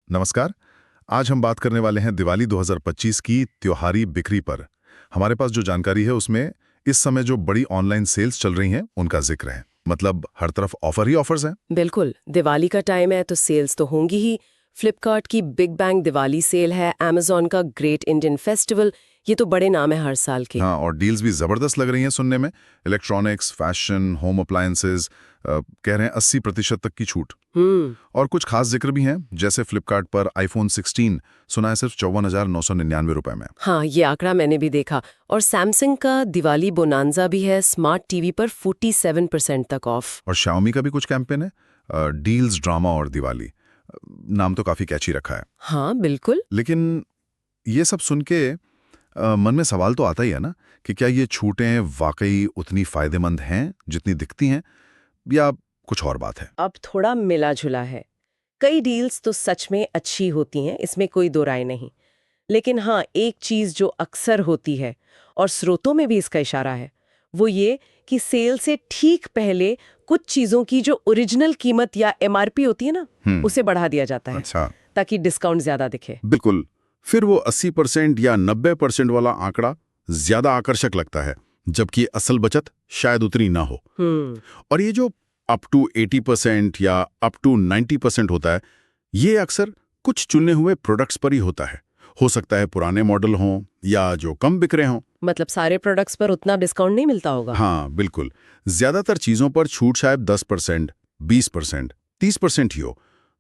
नमस्कार। आज हम बात करने वाले हैं दिवाली 2025 की त्योहारी बिक्री पर। हमारे पास जो जानकारी है उसमें इस समय जो बड़ी ऑनलाइन सेल्स चल रही हैं उनका जिक्र है। मतलब हर तरफ ऑफर ही ऑफर्स हैं। बिल्कुल, दिवाली का टाइम है तो सेल्स तो होंगी ही। फ्लिपकार्ट की बिग बैंग दिवाली सेल है, Amazon का ग्रेट इंडियन फेस्टिवल, ये तो बड़े नाम है हर साल के। हाँ, और डील्स भी जबरदस्त लग रही हैं सुनने में। इलेक्ट्रॉनिक्स, फैशन, होम अप्लायंसेज, कह रहे हैं 80% तक की छूट। और कुछ खास जिक्र भी हैं, जैसे फ्लिपकार्ट पर आईफोन 16 सुना है सिर्फ 54,999 रुपए में। हाँ, ये आंकड़ा मैंने भी देखा। और सैमसंग का दिवाली बोनांजा भी है, स्मार्ट टीवी पर 47% तक ऑफ। और शाओमी का भी कुछ कैंपेन है, डील्स, ड्रामा और दिवाली। नाम तो काफी कैची रखा है। हाँ बिल्कुल। लेकिन ये सब सुन के मन में सवाल तो आता ही है ना कि क्या ये छूटें वाकई उतनी फायदेमंद हैं जितनी दिखती हैं, या कुछ और बात है। अब थोड़ा मिला जुला है। कई डील्स तो सच में अच्छी होती हैं, इसमें कोई दो राय नहीं। लेकिन हाँ, एक चीज जो अक्सर होती है और स्रोतों में भी इसका इशारा है, वो ये कि सेल से ठीक पहले कुछ चीजों की जो ओरिजिनल कीमत या एमआरपी होती है ना, उसे बढ़ा दिया जाता है। अच्छा। ताकि डिस्काउंट ज्यादा दिखे। बिल्कुल। फिर वो 80% या 90% वाला आंकड़ा ज्यादा आकर्षक लगता है, जबकि असल बचत शायद उतनी ना हो। और ये जो अप टू 80% या अप टू 90% होता है, ये अक्सर कुछ चुने हुए प्रोडक्ट्स पर ही होता है। हो सकता है पुराने मॉडल हों या जो कम बिक रहे हों। मतलब सारे प्रोडक्ट्स पर उतना डिस्काउंट नहीं मिलता होगा। हाँ बिल्कुल। ज्यादातर चीजों पर छूट शायद 10%, 20%, 30% ही हो।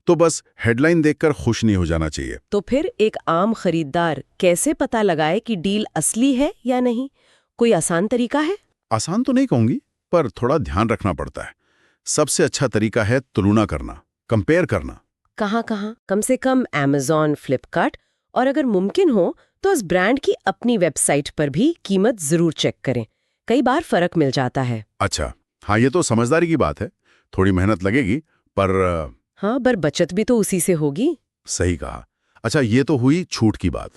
तो बस हेडलाइन देखकर खुश नहीं हो जाना चाहिए। तो फिर एक आम खरीदार कैसे पता लगाए कि डील असली है या नहीं? कोई आसान तरीका है? आसान तो नहीं कहूंगी, पर थोड़ा ध्यान रखना पड़ता है। सबसे अच्छा तरीका है तुलना करना, कंपेयर करना। कहाँ कहाँ? कम से कम Amazon, फ्लिपकार्ट, और अगर मुमकिन हो तो उस ब्रांड की अपनी वेबसाइट पर भी कीमत जरूर चेक करें। कई बार फर्क मिल जाता है। अच्छा, हाँ, ये तो समझदारी की बात है। थोड़ी मेहनत लगेगी, पर हाँ, पर बचत भी तो उसी से होगी। सही कहा। अच्छा, ये तो हुई छूट की बात।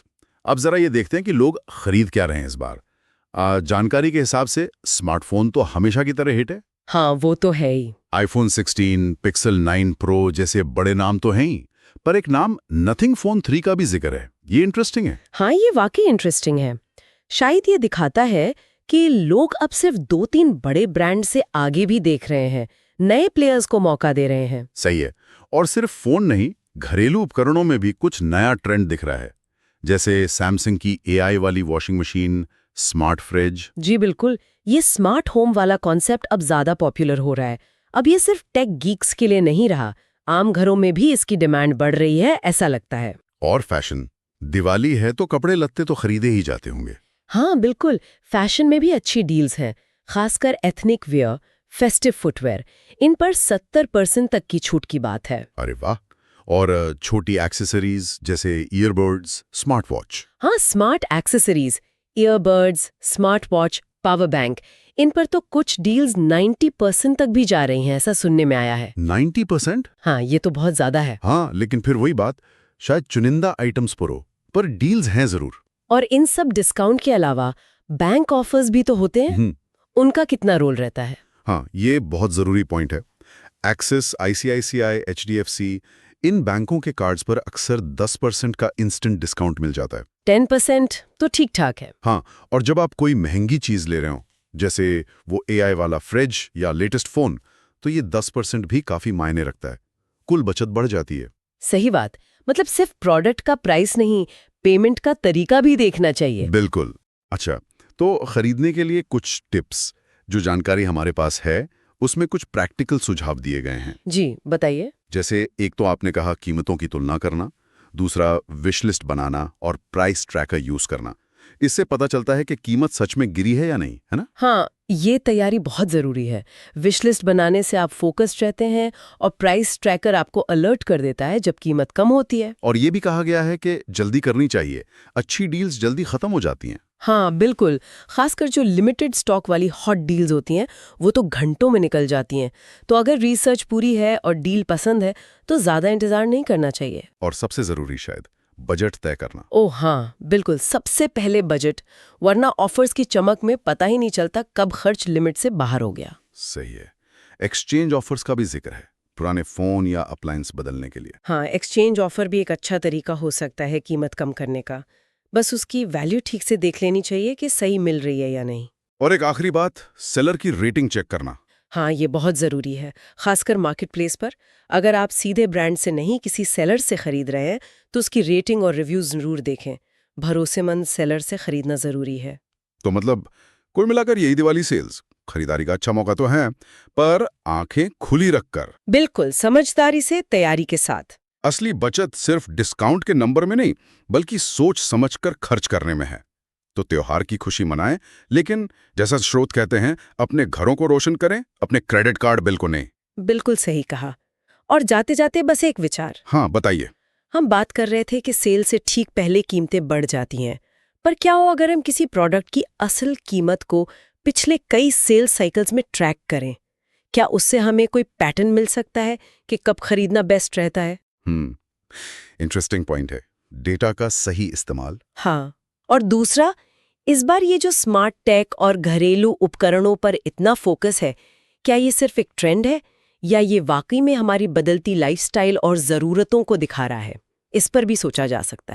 अब जरा ये देखते हैं कि लोग खरीद क्या रहे हैं इस बार। जानकारी के हिसाब से स्मार्टफोन तो हमेशा की तरह हिट है। हाँ, वो तो है ही। आईफोन 16, पिक्सल 9 प्रो जैसे बड़े नाम तो हैं ही, पर एक नाम नथिंग फोन 3 का भी जिक्र है। ये इंटरेस्टिंग है। हाँ, ये वाकई इंटरेस्टिंग है। शायद ये दिखाता है कि लोग अब सिर्फ 2-3 बड़े ब्रांड से आगे भी देख रहे हैं, नए प्लेयर्स को मौका दे रहे हैं। सही है। और सिर्फ फोन नहीं, घरेलू उपकरणों में भी कुछ नया ट्रेंड दिख रहा है, जैसे सैमसंग की एआई वाली वॉशिंग मशीन, स्मार्ट फ्रिज। जी बिल्कुल, ये स्मार्ट होम वाला कॉन्सेप्ट अब ज्यादा पॉपुलर हो रहा है। अब ये सिर्फ टेक गीक्स के लिए नहीं रहा, आम घरों में भी इसकी डिमांड बढ़ रही है, ऐसा लगता है। और फैशन, दिवाली है तो कपड़े लत्ते तो खरीदे ही जाते होंगे। हाँ बिल्कुल, फैशन में भी अच्छी डील्स हैं, खासकर एथनिक वियर, फेस्टिव फुटवेयर, इन पर 70% तक की छूट की बात है। अरे वाह। और छोटी एक्सेसरीज जैसे ईयरबड्स, स्मार्ट वॉच। हाँ, smart accessories, earbuds, smart watch, power bank, इन पर तो कुछ डील्स 90% तक भी जा रही हैं, ऐसा सुनने में आया है। 90%? हाँ, ये तो बहुत ज्यादा है। हाँ, लेकिन फिर वही बात, शायद चुनिंदा आइटम्स पर हो, पर डील्स हैं जरूर। और इन सब डिस्काउंट के अलावा बैंक ऑफर्स भी तो होते हैं, उनका कितना रोल रहता है? हाँ, ये बहुत जरूरी पॉइंट है। एक्सिस, आईसीआईसीआई, एचडीएफसी, इन बैंकों के कार्ड्स पर अक्सर 10% का इंस्टेंट डिस्काउंट मिल जाता है। 10% तो ठीक ठाक है। हाँ, और जब आप कोई महंगी चीज ले रहे हो, जैसे वो एआई वाला फ्रिज या लेटेस्ट फोन, तो ये 10% भी काफी मायने रखता है। कुल बचत बढ़ जाती है। सही बात। मतलब सिर्फ प्रोडक्ट का प्राइस नहीं, पेमेंट का तरीका भी देखना चाहिए। बिल्कुल। अच्छा, तो खरीदने के लिए कुछ टिप्स, जो जानकारी हमारे पास है उसमें कुछ प्रैक्टिकल सुझाव दिए गए हैं। जी बताइए। जैसे एक तो आपने कहा कीमतों की तुलना करना, दूसरा विश लिस्ट बनाना और प्राइस ट्रैकर यूज करना। इससे पता चलता है कि कीमत सच में गिरी है या नहीं, है ना? हाँ, ये तैयारी बहुत जरूरी है। विश लिस्ट बनाने से आप फोकस्ड रहते हैं और प्राइस ट्रैकर आपको अलर्ट कर देता है जब कीमत कम होती है। और ये भी कहा गया है कि जल्दी करनी चाहिए, अच्छी डील्स जल्दी खत्म हो जाती हैं। हाँ बिल्कुल, खासकर जो लिमिटेड स्टॉक वाली हॉट डील्स होती हैं, वो तो घंटों में निकल जाती हैं। तो अगर रिसर्च पूरी है और डील पसंद है तो ज्यादा इंतजार नहीं करना चाहिए। और सबसे जरूरी शायद बजट तय करना। ओह हाँ बिल्कुल, सबसे पहले बजट, वरना ऑफर्स की चमक में पता ही नहीं चलता कब खर्च लिमिट से बाहर हो गया। सही है। एक्सचेंज ऑफर्स का भी जिक्र है, पुराने फोन या अप्लायंस बदलने के लिए। हाँ, एक्सचेंज ऑफर भी एक अच्छा तरीका हो सकता है कीमत कम करने का। बस उसकी वैल्यू ठीक से देख लेनी चाहिए कि सही मिल रही है या नहीं। और एक आखिरी बात, सेलर की रेटिंग चेक करना। हाँ, ये बहुत ज़रूरी है, खासकर मार्केट प्लेस पर। अगर आप सीधे ब्रांड से नहीं किसी सेलर से खरीद रहे हैं तो उसकी रेटिंग और रिव्यू ज़रूर देखें। भरोसेमंद सेलर से खरीदना ज़रूरी है। तो मतलब कुल मिलाकर यही दिवाली सेल्स, खरीदारी का अच्छा मौका तो है, पर आंखें खुली रखकर। बिल्कुल, समझदारी से, तैयारी के साथ। असली बचत सिर्फ डिस्काउंट के नंबर में नहीं, बल्कि सोच समझकर खर्च करने में है। तो त्योहार की खुशी मनाएं, लेकिन जैसा स्रोत कहते हैं, अपने घरों को रोशन करें, अपने क्रेडिट कार्ड बिल को नहीं। बिल्कुल सही कहा। और जाते जाते बस एक विचार। हाँ, बताइए। हम बात कर रहे थे कि सेल से ठीक पहले कीमतें बढ़ जाती हैं, पर क्या हो अगर हम किसी प्रोडक्ट की असल कीमत को पिछले कई सेल साइकिल्स में ट्रैक करें? क्या उससे हमें कोई पैटर्न मिल सकता है कि कब खरीदना बेस्ट रहता है? इंटरेस्टिंग पॉइंट है, डेटा का सही इस्तेमाल। हाँ, और दूसरा, इस बार ये जो स्मार्ट टेक और घरेलू उपकरणों पर इतना फोकस है, क्या ये सिर्फ एक ट्रेंड है या ये वाकई में हमारी बदलती लाइफस्टाइल और ज़रूरतों को दिखा रहा है? इस पर भी सोचा जा सकता है।